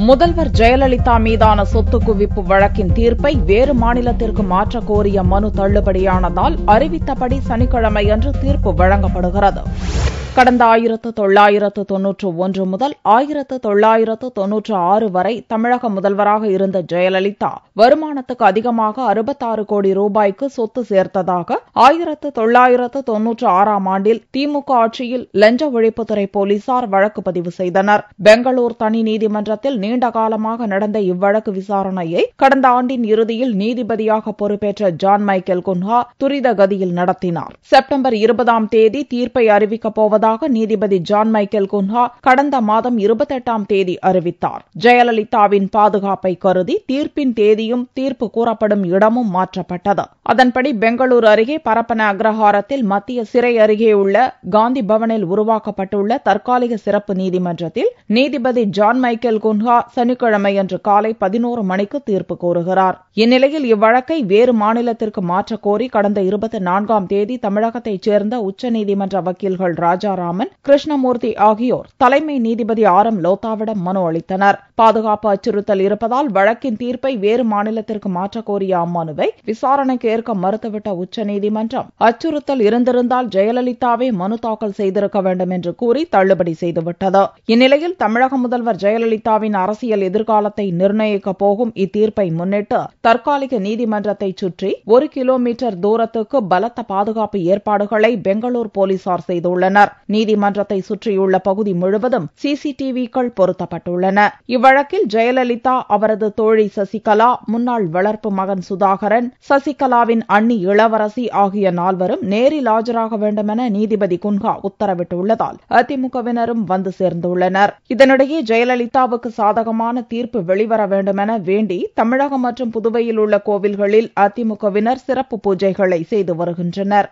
முதல்வர் ஜெயலலிதா மீதான சொத்து குவிப்பு வழக்கின் தீர்ப்பை வேறு மாநிலத்திற்கு மாற்றக் கோரிய மனு தள்ளுபடியானதால் அறிவித்தபடி சனிக்கிழமையன்று தீர்ப்பு வழங்கப்படுகிறது. கடந்த 1991 முதல் 1996 வரை தமிழக முதல்வராக இருந்த ஜெயலலிதா வருமானத்துக்கு அதிகமாக 66 கோடி ரூபாய்க்கு சொத்து சேர்த்ததாக 1996 ஆண்டில் திமுக ஆட்சியில் லஞ்ச ஒழிப்புத்துறை போலீசார் வழக்கு பதிவு செய்தனர். பெங்களூர் தனி நீதிமன்றத்தில் நீண்ட காலமாக நடந்த இவ்வழக்கு விசாரணையை கடந்த ஆண்டின் இறுதியில் நீதிபதியாக பொறுப்பேற்ற ஜான் மைக்கேல் குன்ஹா துரித கதியில் நடத்தினார். செப்டம்பர் 20ஆம் தேதி தீர்ப்பை அறிவிக்கப் போவதாக நீதிபதி ஜான் மைக்கேல் குன்ஹா கடந்த மாதம் 28ஆம் தேதி அறிவித்தார். ஜெயலலிதாவின் பாதுகாப்பை கருதி தீர்ப்பின் தேதியும் தீர்ப்பு கூறப்படும் இடமும் மாற்றப்பட்டது. அதன்படி பெங்களூரு அருகே பரப்பன அக்ரஹாரத்தில் மத்திய சிறை அருகே உள்ள காந்தி பவனில் உருவாக்கப்பட்டுள்ள தற்காலிக சிறப்பு நீதிமன்றத்தில் நீதிபதி ஜான் மைக்கேல் குன்ஹா சனிக்கிழமையன்று காலை 11 மணிக்கு தீர்ப்பு கூறுகிறார். இந்நிலையில் இவ்வழக்கை வேறு மாநிலத்திற்கு மாற்றக் கோரி கடந்த 24ஆம் தேதி தமிழகத்தைச் சேர்ந்த உச்சநீதிமன்ற வக்கீல்கள் ராஜாராமன், கிருஷ்ணமூர்த்தி ஆகியோர் தலைமை நீதிபதி ஆர்.எம். லோத்தாவிடம் மனு அளித்தனர். பாதுகாப்பு அச்சுறுத்தல் இருப்பதால் வழக்கின் தீர்ப்பை வேறு மாநிலத்திற்கு மாற்றக் கோரிய அம்மனுவை விசாரணைக்கு ஏற்க மறுத்துவிட்ட உச்சநீதிமன்றம் அச்சுறுத்தல் இருந்திருந்தால் ஜெயலலிதாவே மனு தாக்கல் செய்திருக்க வேண்டும் என்று கூறி தள்ளுபடி செய்துவிட்டது. இந்நிலையில் தமிழக முதல்வர் ஜெயலலிதாவின் அரசியல் எதிர்காலத்தை நிர்ணயிக்கப் போகும் இத்தீர்ப்பை முன்னிட்டு தற்காலிக நீதிமன்றத்தை சுற்றி 1 கிலோமீட்டர் தூரத்துக்கு பலத்த பாதுகாப்பு ஏற்பாடுகளை பெங்களூர் போலீசார் செய்துள்ளனர். நீதிமன்றத்தை சுற்றியுள்ள பகுதி முழுவதும் சிசிடிவிக்கள் பொருத்தப்பட்டுள்ளன. இவ்வழக்கில் ஜெயலலிதா, அவரது தோழி சசிகலா, முன்னாள் வளர்ப்பு மகன் சுதாகரன், சசிகலாவின் அண்ணி இளவரசி ஆகிய 4வரும் நேரில் ஆஜராக வேண்டுமென நீதிபதி குன்ஹா உத்தரவிட்டுள்ளதால் அதிமுகவினரும் வந்து சேர்ந்துள்ளனர். இதனிடையே ஜெயலலிதாவுக்கு சாதகமான தீர்ப்பு வெளிவர வேண்டுமென வேண்டி தமிழகம் மற்றும் புதுவையில் உள்ள கோவில்களில் அதிமுகவினர் சிறப்பு பூஜைகளை செய்து வருகின்றனர்.